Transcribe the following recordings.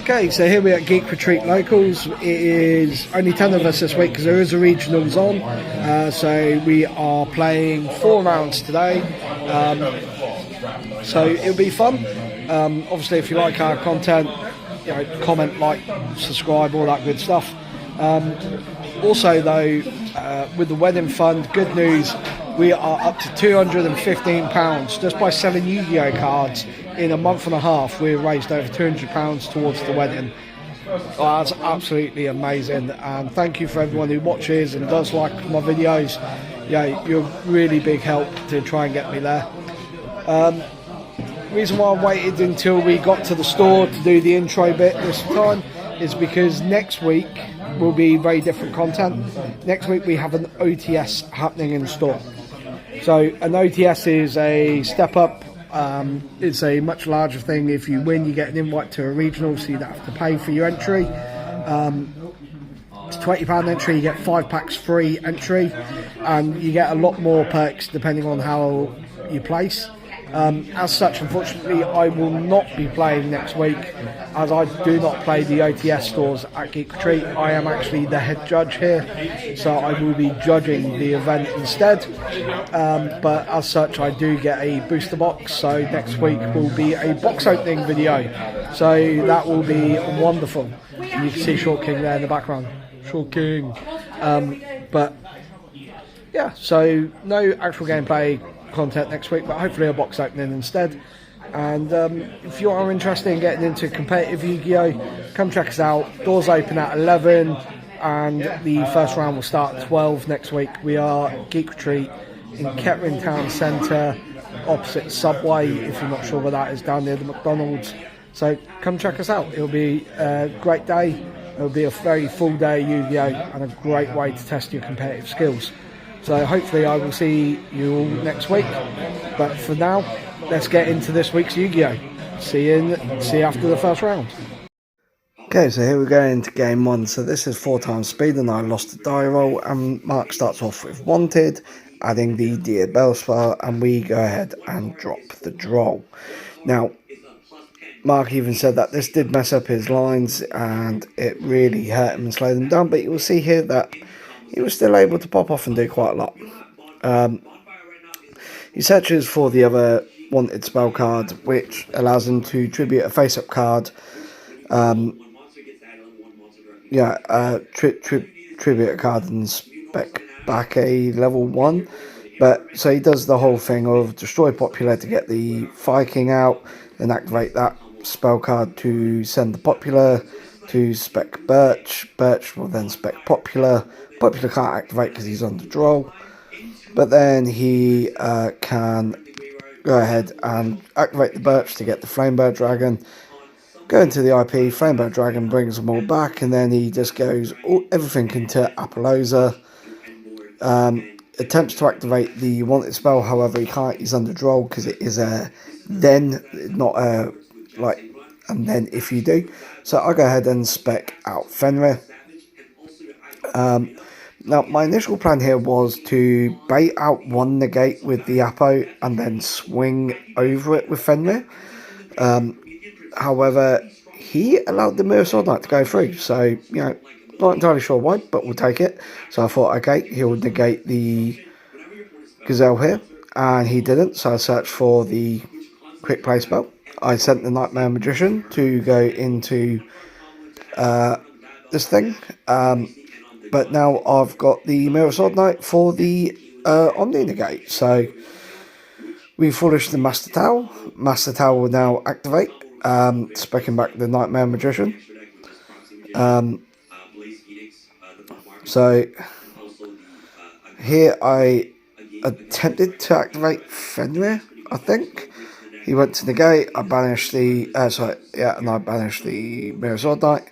Okay, so here we are at Geek Retreat Locals. It is only 10 of us this week because there is a regionals on. So we are playing 4 rounds today. So it'll be fun. Obviously, if you like our content, comment, like, subscribe, all that good stuff. Also, though, with the wedding fund, good news, we are up to £215 just by selling Yu-Gi-Oh cards. In a month and a half, we've raised over £200 towards the wedding. Oh, that's absolutely amazing, and thank you for everyone who watches and does like my videos. You're really big help to try and get me there. Reason why I waited until we got to the store to do the intro bit this time is because next week will be very different content. Next week we have an OTS happening in store. So an OTS is a step up. It's a much larger thing. If you win, you get an invite to a regional, so you don't have to pay for your entry. It's £20 entry, you get 5 packs free entry, and you get a lot more perks depending on how you place. As such, unfortunately, I will not be playing next week, as I do not play the OTS stores at Geek Retreat. I am actually the head judge here, so I will be judging the event instead. But as such, I do get a booster box, so next week will be a box opening video. So that will be wonderful. You can see Short King there in the background. Short King. But yeah, so no actual gameplay content next week, but hopefully a box opening instead. And if you are interested in getting into competitive Yu-Gi-Oh, come check us out. Doors open at 11 and the first round will start at 12 next week. We are at Geek Retreat in Kettering Town Centre, opposite Subway, if you're not sure where that is, down near the McDonald's. So come check us out. It'll be a great day. It'll be a very full day of Yu-Gi-Oh and a great way to test your competitive skills. So hopefully I will see you all next week. But for now, let's get into this week's Yu-Gi-Oh. See you after the first round. Okay, so here we go into game 1. So this is 4 times speed, and I lost the die roll. And Mark starts off with Wanted, adding the Dear Bellspar, and we go ahead and drop the Droll. Now, Mark even said that this did mess up his lines, and it really hurt him and slowed them down. But you will see here that he was still able to pop off and do quite a lot. He searches for the other Wanted spell card, which allows him to tribute a face-up card. Tribute a card and spec back a level 1. But so he does the whole thing of destroy Popular to get the Fire King out, then activate that spell card to send the Popular to spec Birch. Birch will then spec Popular. Popular can't activate because he's on the Droll. But then he can go ahead and activate the Birch to get the Flamebird Dragon. Go into the IP, Flamebird Dragon brings them all back, and then he just goes everything into Appaloosa. Attempts to activate the Wanted spell, however he can't, he's under Droll because it is a then, not a and then if you do. So I'll go ahead and spec out Fenrir. Now, my initial plan here was to bait out one negate with the Apo and then swing over it with Fenrir. However, he allowed the Mirror Sword Knight to go through. So, not entirely sure why, but we'll take it. So I thought, okay, he'll negate the Gazelle here. And he didn't, so I searched for the quick play spell. I sent the Nightmare Magician to go into this thing. But now I've got the Mirror Sword Knight for the Omni Negate. So we Foolish the Master Towel. Master Towel will now activate, specking back the Nightmare Magician. So here I attempted to activate Fenrir, I think. He went to negate, I banished the, and I banished the Mirror Sword Knight.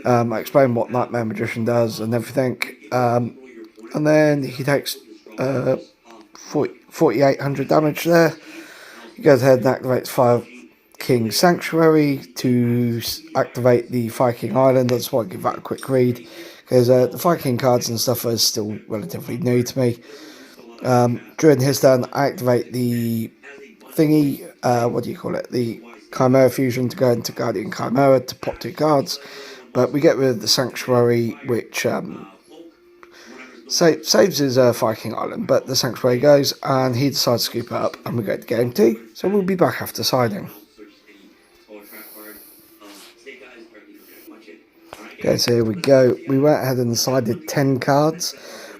I explained what Nightmare Magician does and everything. And then he takes 4,800 damage there. He goes ahead and activates Fire King Sanctuary to activate the Fire King Island. I just want to give that a quick read, because the Fire King cards and stuff are still relatively new to me. During his turn, I activate the thingy, the Chimera Fusion to go into Guardian Chimera to pop 2 cards. But we get rid of the Sanctuary, which saves his Viking Island. But the Sanctuary goes, and he decides to scoop it up, and we go to game 2. So we'll be back after siding. Okay, so here we go. We went ahead and decided 10 cards,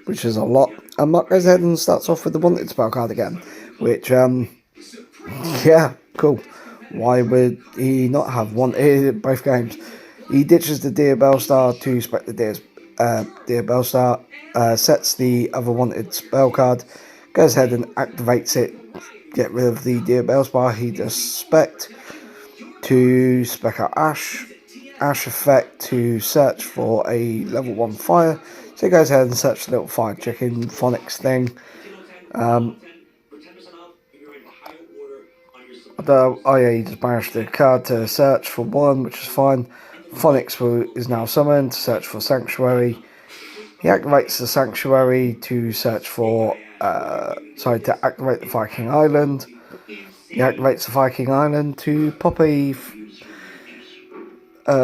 which is a lot. And Mark goes ahead and starts off with the wanted spell card again, which, yeah, cool. Why would he not have wanted both games? He ditches the Dear Bellstar to spec the Dear Bellstar, sets the other wanted spell card, goes ahead and activates it, get rid of the Dear Bellstar. He does spec to spec out Ash effect to search for a level 1 fire. So he goes ahead and searches the little fire chicken phonics thing. He just banished the card to search for 1, which is fine. Phonics is now summoned to search for Sanctuary. He activates the Sanctuary to search for, to activate the Viking Island. He activates the Viking Island to pop a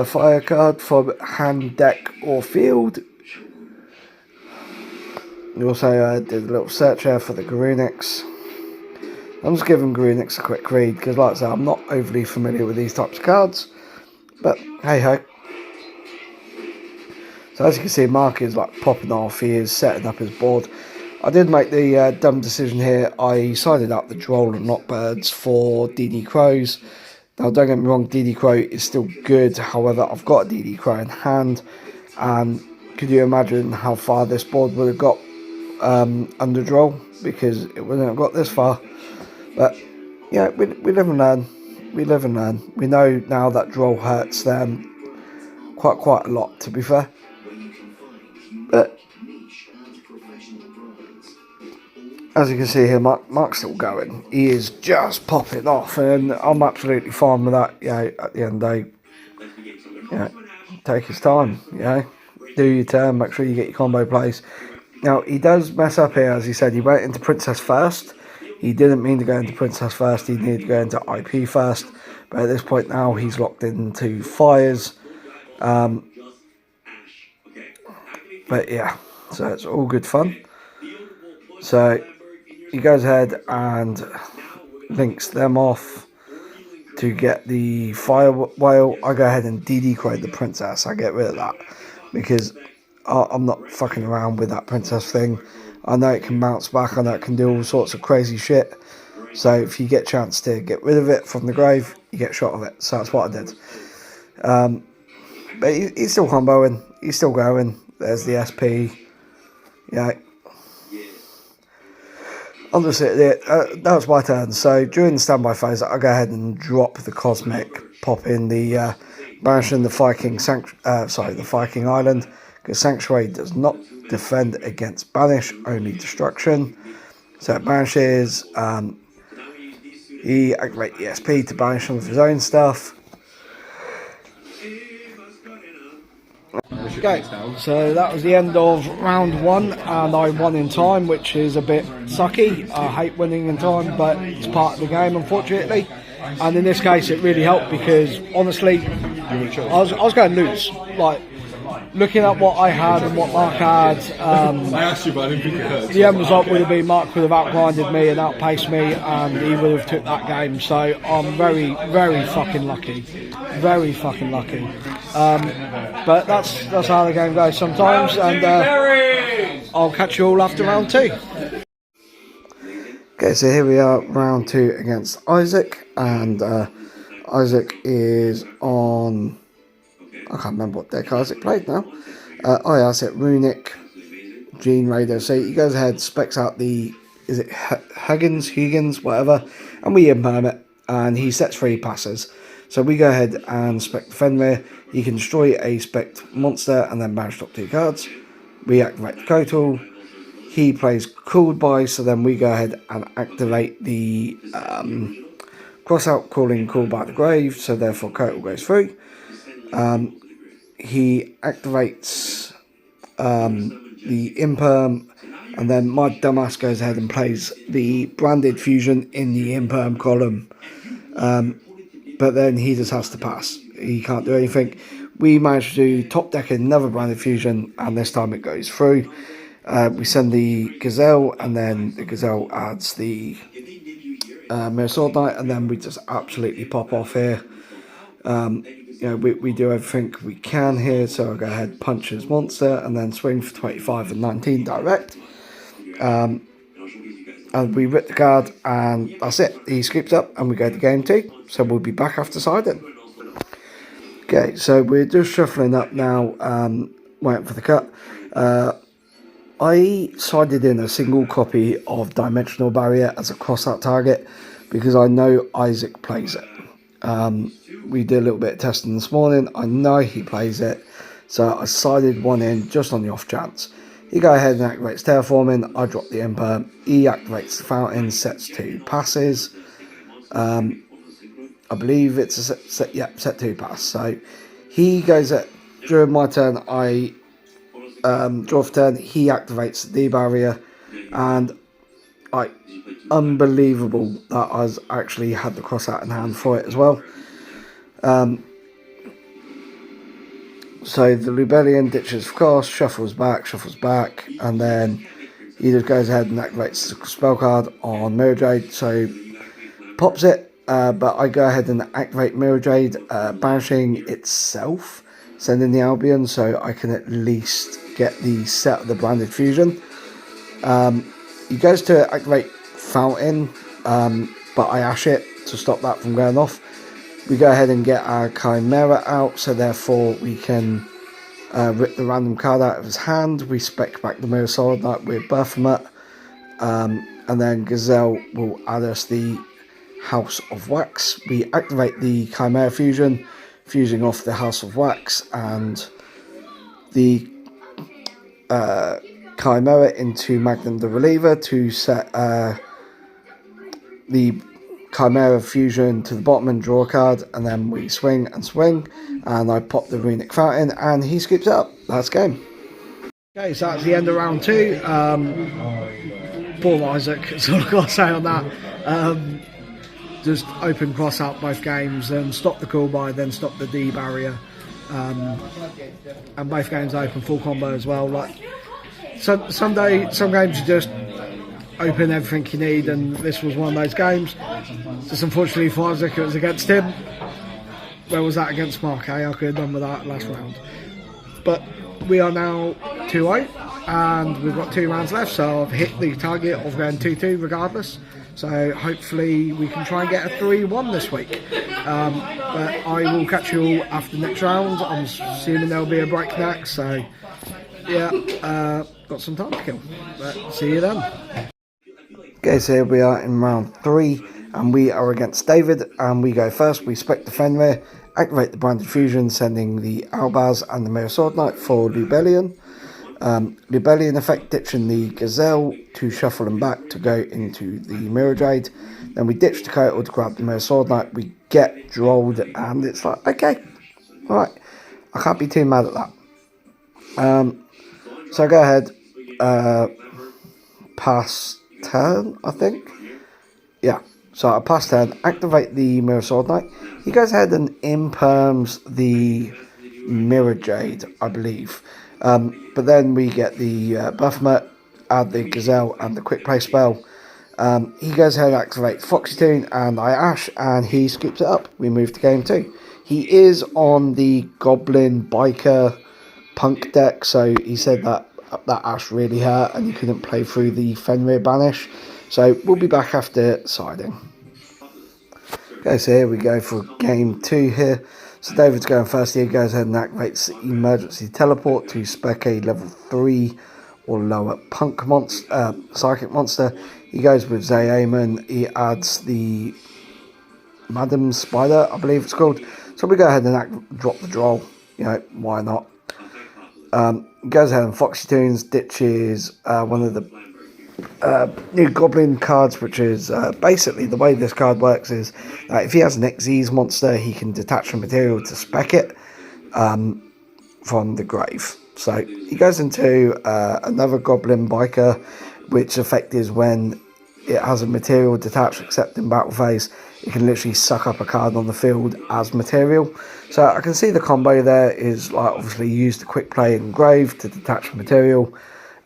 fire card from hand, deck, or field. We also did a little search here for the Garunix. I'm just giving Garunix a quick read because, like I said, I'm not overly familiar with these types of cards. But hey ho. So as you can see, Mark is like popping off. He is setting up his board. I did make the dumb decision here. I sided up the Droll and Knockbirds for DD Crows. Now, don't get me wrong, DD Crow is still good. However, I've got a DD Crow in hand. And could you imagine how far this board would have got under Droll? Because it wouldn't have got this far. But, yeah, we live and learn. We live and learn. We know now that Droll hurts them quite a lot, to be fair. But as you can see here, Mark's still going. He is just popping off, and I'm absolutely fine with that. At the end of the day, take his time. Do your turn. Make sure you get your combo plays. Now he does mess up here, as he said. He went into Princess first. He didn't mean to go into Princess first. He needed to go into IP first. But at this point now, he's locked into fires. But yeah, so it's all good fun. So he goes ahead and links them off to get the fire whale. I go ahead and DD Crow the princess. I get rid of that because I'm not fucking around with that princess thing. I know it can bounce back. I know it can do all sorts of crazy shit. So if you get a chance to get rid of it from the grave, you get shot of it. So that's what I did. But he's still comboing. He's still going. There's the SP. I'll just sit there. That was my turn. So during the standby phase, I go ahead and drop the Cosmic, pop in the banishing the the Viking Island, because Sanctuary does not defend against banish, only destruction. So it banishes. He activates the SP to banish some of his own stuff. Okay, so that was the end of round 1, and I won in time, which is a bit sucky. I hate winning in time, but it's part of the game, unfortunately. And in this case, it really helped because, honestly, I was going to lose. Like, looking at what I had and what Mark had, I asked you, but I didn't think it hurt. The end result would have been Mark would have outgrinded me and outpaced me, and he would have took that game. So I'm very, very fucking lucky. Very fucking lucky. But that's how the game goes sometimes, and I'll catch you all after round 2. Okay, so here we are, round 2 against Isaac, and Isaac is on. I can't remember what deck Isaac played now. I said Runic, Gene Raider. So he goes ahead, specs out the, is it Huggins, whatever, and we imperm it, and he sets 3 passes. So we go ahead and spec the Fenrir. You can destroy a spec monster and then banish top 2 cards. We activate the Kotal. He plays Called By, so then we go ahead and activate the cross out calling Called By the Grave, so therefore Kotal goes through. He activates the Imperm, and then my dumbass goes ahead and plays the Branded Fusion in the Imperm column. but then he just has to pass. He can't do anything. We managed to do top deck another branded fusion, and this time it goes through. We send the Gazelle, and then the Gazelle adds the Mirror Sword Knight, and then we just absolutely pop off here. We do everything we can here, so I'll go ahead, punch his monster, and then swing for 25 and 19 direct. And we rip the card, and that's it. He scoops up, and we go to game 2. So we'll be back after siding. Okay, so we're just shuffling up now, waiting for the cut. I sided in a single copy of Dimensional Barrier as a cross-out target because I know Isaac plays it. We did a little bit of testing this morning. I know he plays it, so I sided one in just on the off chance. He go ahead and activates Terraforming. I drop the Emperor. He activates the Fountain, sets 2 passes. I believe it's a set 2 pass. So he goes at, during my turn, I draw for turn, he activates the D-barrier, and unbelievable that I actually had the cross out in hand for it as well. So the Rebellion ditches of course, shuffles back, and then he just goes ahead and activates the spell card on Mirror Jade, so pops it, but I go ahead and activate Mirror Jade, banishing itself, sending the Albion, so I can at least get the set of the branded fusion. He goes to activate Fountain, but I ash it to stop that from going off. We go ahead and get our Chimera out, so therefore we can rip the random card out of his hand. We spec back the Mirror Sword Knight with Baphomet, and then Gazelle will add us the House of Wax. We activate the Chimera fusion, fusing off the House of Wax and the Chimera into Magnum the Reliever to set the Chimera fusion to the bottom and draw a card, and then we swing, and I pop the Runic Fountain, and he scoops it up. That's game. Okay, so that's the end of round 2. Poor Isaac, that's all I've got to say on that. Just open cross out both games, and stop the cool by, then stop the D barrier, and both games open full combo as well. Like some games you just open everything you need, and this was one of those games. Just unfortunately for Isaac, it was against him. Where was that against Mark? I could have done with that last round. But we are now 2-0, and we've got 2 rounds left, so I've hit the target of going 2-2 regardless. So hopefully we can try and get a 3-1 this week. But I will catch you all after the next round. I'm assuming there'll be a break next, so yeah, got some time to kill. But see you then. Okay, so here we are in round 3, and we are against David, and we go first. We spec the Fenrir, activate the branded fusion, sending the Albaz and the Mirror Sword Knight for Rebellion. Rebellion effect, ditching the Gazelle to shuffle them back to go into the Mirror Jade. Then we ditch the Kotal to grab the Mirror Sword Knight. We get drolled, and it's like, okay, alright, I can't be too mad at that. So I go ahead, pass turn, I think. Yeah, so I pass turn, activate the Mirror Sword Knight. He goes ahead and imperms the Mirror Jade, I believe. But then we get the Baphomet, add the Gazelle and the Quick Play spell. He goes ahead and activates Foxy Toon, and I ash, and he scoops it up. We move to game 2. He is on the Goblin Biker Punk deck, so he said that ash really hurt and he couldn't play through the Fenrir banish. So we'll be back after siding. Okay, so here we go for game 2 here. So David's going first here. He goes ahead and activates Emergency Teleport to spec a level 3 or lower punk monster, psychic monster. He goes with Zayaman. He adds the Madam Spider, I believe it's called. So we go ahead and drop the droll. You know, why not? Goes ahead and Foxy Toons, ditches one of the new Goblin cards, which is basically the way this card works is that if he has an Xyz monster, he can detach the material to spec it from the grave. So he goes into another Goblin Biker, which effect is when it has a material detached except in battle phase, it can literally suck up a card on the field as material. So I can see the combo there is like obviously use the quick play engrave to detach material,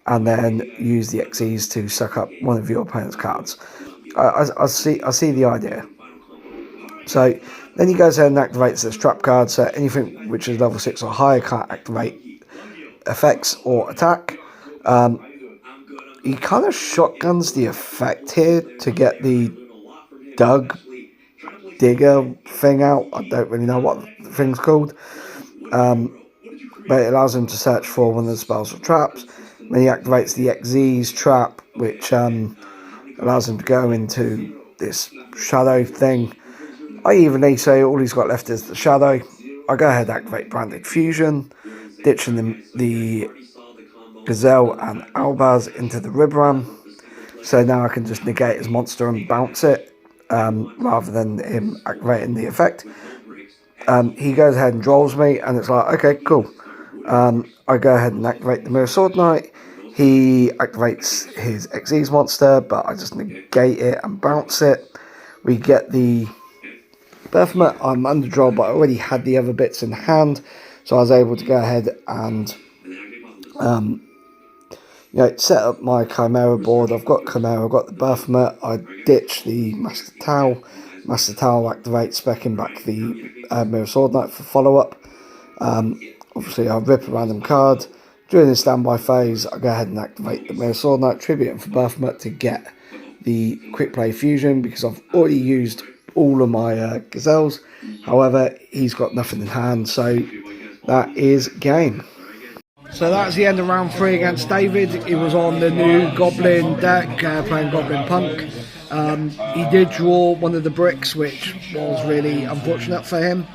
and then use the XEs to suck up one of your opponent's cards. I see the idea. So then he goes ahead and activates this trap card. So anything which is level 6 or higher can't activate effects or attack. He kind of shotguns the effect here to get the digger thing out. I don't really know what the thing's called. But it allows him to search for one of the spells or traps. Then he activates the XZ's trap, which allows him to go into this shadow thing. I evenly say all he's got left is the shadow. I go ahead and activate Branded Fusion, ditching the Gazelle and Albaz into the Ribram. So now I can just negate his monster and bounce it, rather than him activating the effect. He goes ahead and drolls me, and it's like, okay, cool. I go ahead and activate the Mirror Sword Knight. He activates his Xyz monster, but I just negate it and bounce it. We get the Berthmet. I'm under draw, but I already had the other bits in hand, so I was able to go ahead and set up my Chimera board. I've got Chimera, I've got the Berthmet. I ditch the Master Tau. Master Tau activates, specking back the Mirror Sword Knight for follow-up. Obviously, I rip a random card. During the standby phase, I go ahead and activate the Mirror Sword Knight, tributing for Berthmet to get the Quick Play Fusion, because I've already used all of my Gazelles. However, he's got nothing in hand, so that is game. So that's the end of round 3 against David. He was on the new Goblin deck, playing Goblin Punk. He did draw one of the bricks, which was really unfortunate for him.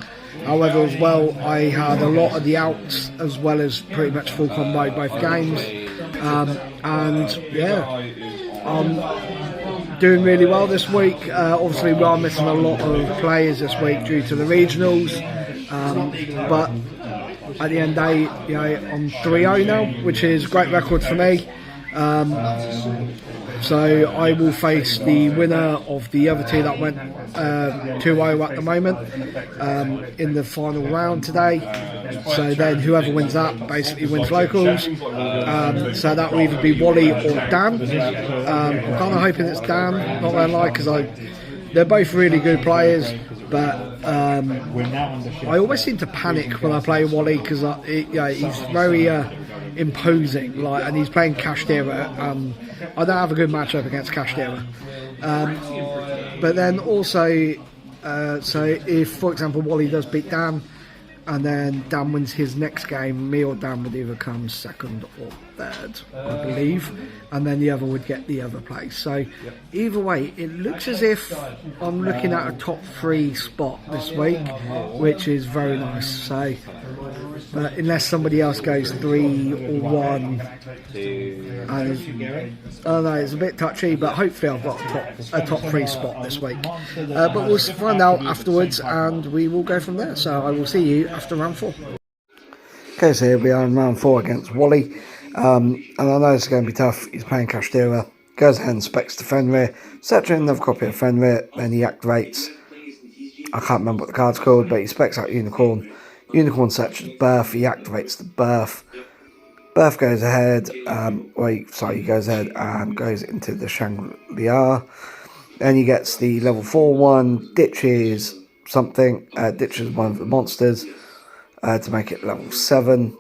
However, as well, I had a lot of the outs, as well as pretty much full combo both games. And yeah, I'm doing really well this week. Obviously, we are missing a lot of players this week due to the regionals. But at the end of the day, I'm 3-0 now, which is a great record for me. So I will face the winner of the other two that went 2-0 at the moment in the final round today. So then whoever wins that basically wins locals. So that will either be Wally or Dan. I'm kind of hoping it's Dan, not gonna lie, because they're both really good players. But I always seem to panic when I play Wally, because he's very imposing, and he's playing Kashtira. I don't have a good matchup against Kashtira. But then also, so if, for example, Wally does beat Dan, and then Dan wins his next game, me or Dan would either come second or third, I believe, and then the other would get the other place. So either way, it looks as if I'm looking at a top 3 spot this week, which is very nice. So, but unless somebody else goes 3 or 1, I don't know, it's a bit touchy, but hopefully I've got a top 3 spot this week. But we'll find out afterwards, and we will go from there. So I will see you after round 4. Okay, so here we are in round 4 against Wally. And I know it's going to be tough. He's playing Kashtira. Goes ahead and specs to Fenrir. Searching another copy of Fenrir. Then he activates, I can't remember what the card's called, but he specs out Unicorn. Unicorn searches Birth. He activates the Birth. Birth goes ahead. He goes ahead and goes into the Shangri-La. Then he gets the level 4 one. Ditches something. Ditches one of the monsters to make it level 7.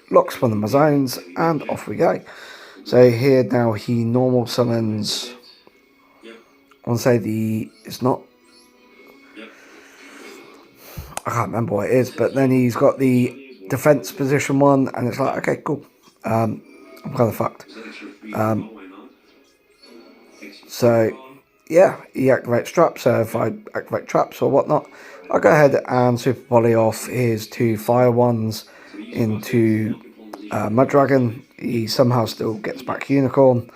Locks one of my zones, and off we go. So here now he normal summons, I want to say it's not, I can't remember what it is, but then he's got the defense position one, and it's like, okay, cool. I'm kind of fucked. So yeah, he activates traps. So if I activate traps or whatnot, I'll go ahead and super poly off his 2 fire ones into Mud Dragon. He somehow still gets back Unicorn.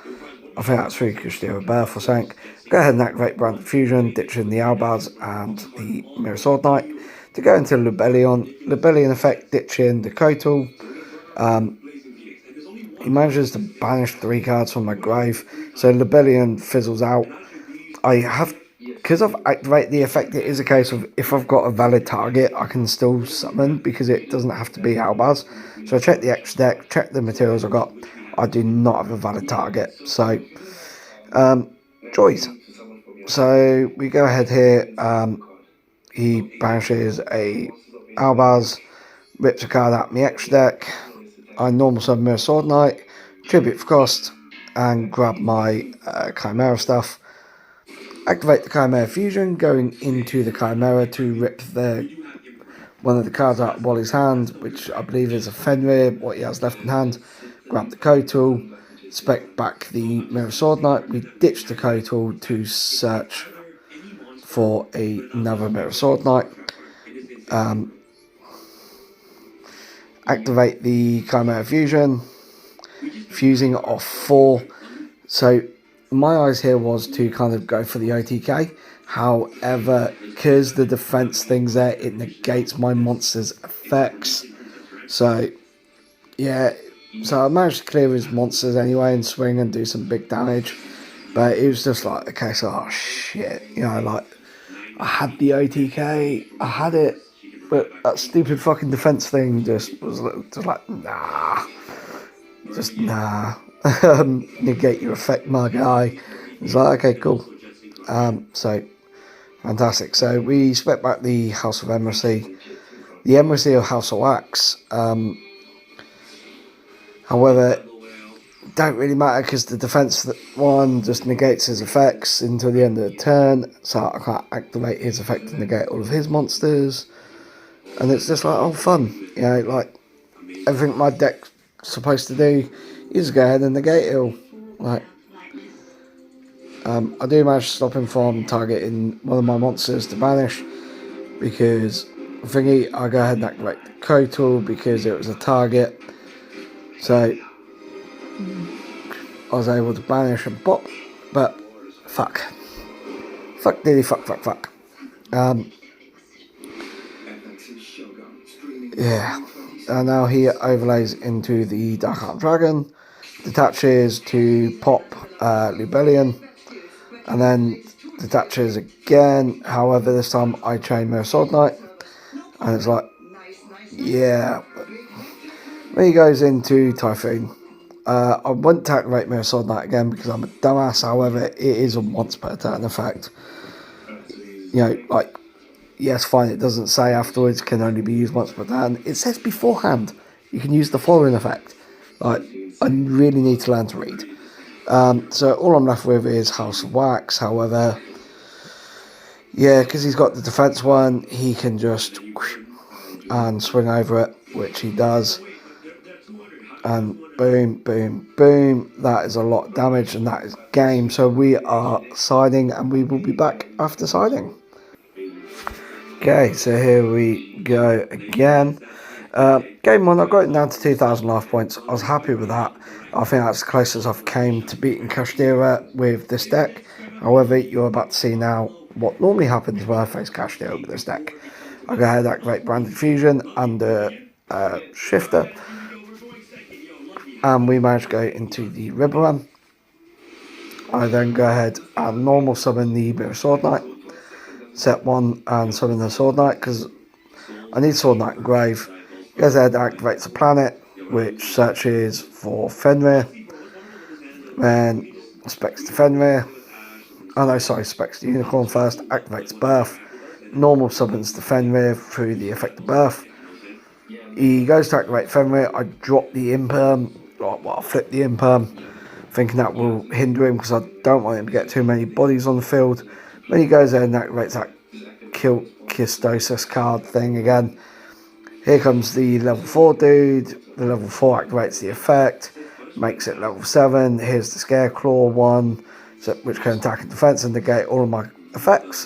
I think that's through Kashtira Birth or something. Go ahead and activate Branded Fusion, ditching the Albaz and the Mirror Sword Knight to go into Lebellion. Lebellion effect, ditching the Kotal. He manages to banish 3 cards from my grave, so Lebellion fizzles out. I have because I've activated the effect, it is a case of if I've got a valid target, I can still summon because it doesn't have to be Albaz. So I check the extra deck, check the materials I got. I do not have a valid target. So, joys. So we go ahead here. He banishes a Albaz, rips a card out of my extra deck. I normal summon Mirror Sword Knight, tribute for cost, and grab my Chimera stuff. Activate the Chimera Fusion, going into the Chimera to rip one of the cards out of Wally's hand, which I believe is a Fenrir, what he has left in hand. Grab the Code Tool, spec back the Mirror Sword Knight. We ditch the Code Tool to search for another Mirror Sword Knight. Activate the Chimera Fusion, fusing off 4. So my eyes here was to kind of go for the OTK. However, because the defense thing's there, it negates my monster's effects. So yeah, so I managed to clear his monsters anyway and swing and do some big damage. But it was just like, okay, so oh shit, you know, like I had the OTK, I had it, but that stupid fucking defense thing just was just like, nah, just nah. Negate your effect, my guy. It's like, okay, cool. So fantastic. So we spec back the House of Embassy, the Embassy of House of Wax. However, don't really matter because the defense one just negates his effects until the end of the turn, so I can't activate his effect to negate all of his monsters. And it's just like, oh, fun, you know, like everything my deck's supposed to do, you just go ahead and negate it all. Like, I do manage to stop him from targeting one of my monsters to banish, because thingy, I go ahead and activate the Code Tool because it was a target. So I was able to banish and pop, but fuck. Fuck diddy fuck. Yeah. And now he overlays into the Dark Heart Dragon, detaches to pop Lubellion, and then detaches again. However, this time I chain Mirror Sword Knight, and it's like, yeah. When he goes into Typhoon, I wouldn't activate Mirror Sword Knight again because I'm a dumbass. However, it is a once per turn effect. You know, like, yes, fine, it doesn't say afterwards can only be used once per turn. It says beforehand you can use the following effect. Like, I really need to learn to read. So all I'm left with is House of Wax. However, yeah, because he's got the defense one, he can just and swing over it, which he does. And boom, boom, boom. That is a lot of damage, and that is game. So we are siding, and we will be back after siding. Okay, so here we go again. Game 1, I got it down to 2,000 life points. I was happy with that. I think that's the closest I've came to beating Kashtira with this deck. However, you're about to see now what normally happens when I face Kashtira with this deck. I go ahead and activate Branded Fusion under Shifter. And we manage to go into the River Run. I then go ahead and normal summon the Mirror Sword Knight. Set 1 and summon the Sword Knight because I need Sword Knight and Grave. Goes ahead and activates a planet, which searches for Fenrir. Then specs to Fenrir. Oh no, sorry, specs to Unicorn first. Activates Birth. Normal summons the Fenrir through the effect of Birth. He goes to activate Fenrir. I drop the Imperm. Well, I flip the Imperm, thinking that will hinder him because I don't want him to get too many bodies on the field. When he goes there and activates that Kistosis card thing again, here comes the level 4 dude. The level 4 activates the effect, makes it level 7. Here's the Scareclaw one, which can attack and defense and negate all of my effects.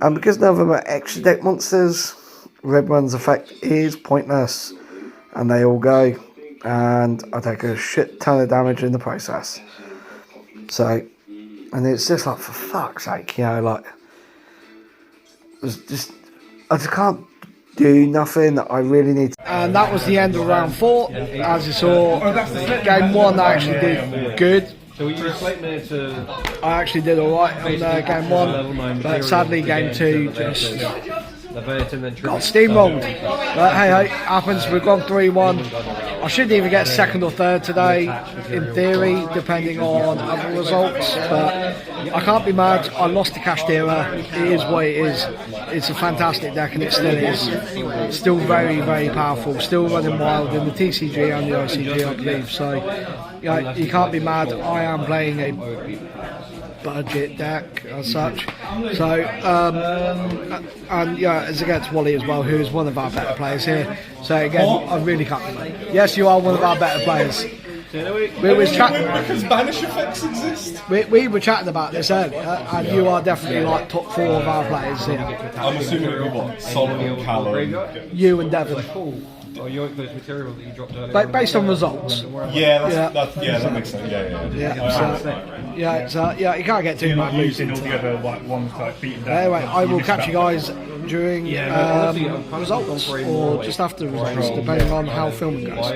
And because none of them are extra deck monsters, Redrun's effect is pointless. And they all go. And I take a shit ton of damage in the process. So, and it's just like, for fuck's sake, you know, like, I just can't do nothing. I really need to. And that was the end of round 4. As you saw, game 1 I actually did good. So you reflect me to... I actually did alright on game 1, but sadly game 2 just got steamrolled. But hey, happens. We've gone 3-1. I shouldn't even get second or third today, in theory, depending on other results. But I can't be mad. I lost to Kashtira. It is what it is. It's a fantastic deck, and it still is. Still very, very powerful. Still running wild in the TCG and the ICG, I believe. So yeah, you can't be mad. I am playing a budget deck as such. So and yeah, it's against Wally as well, who is one of our better players here. So again, I really can't be mad. Yes, you are one of our better players. We were chatting because banish effects exist. We were chatting about this earlier, and you are definitely like top 4 of our players here. I'm assuming it'll be what? Solomon, Callum. You and Devon. Or those material that you dropped earlier. Based on results. Yeah, that makes sense. Yeah, you can't get too mad losing. All the other ones like beaten down. Anyway, I will catch you guys during results or just after results, depending on how filming goes.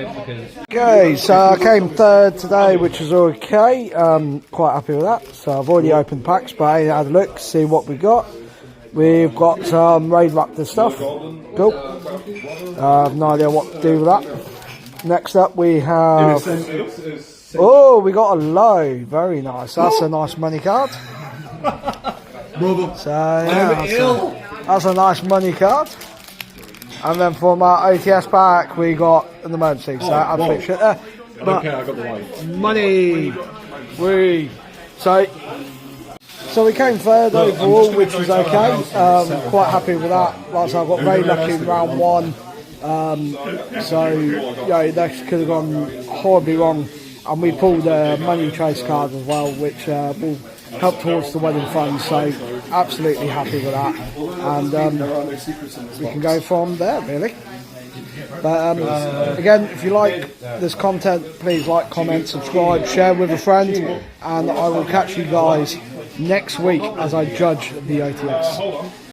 Okay, so I came third today, which is okay. Quite happy with that. So I've already opened packs, but I had a look, see what we got. We've got some Raid Raptor stuff. Cool. I have no idea what to do with that. Next up we have... Oh, we got a low. Very nice. That's a nice money card. So yeah, that's a nice money card. And then from our OTS pack we got an emergency. So absolute shit there. But Okay, I got the white. money. So we came third overall, which was okay. Quite happy with that. Like I said, I got very lucky in round 1. So yeah, that could have gone horribly wrong. And we pulled a money trace card as well, which will help towards the wedding fund. So absolutely happy with that. And we can go from there, really. But again, if you like this content, please like, comment, subscribe, share with a friend, and I will catch you guys next week as I judge the OTS.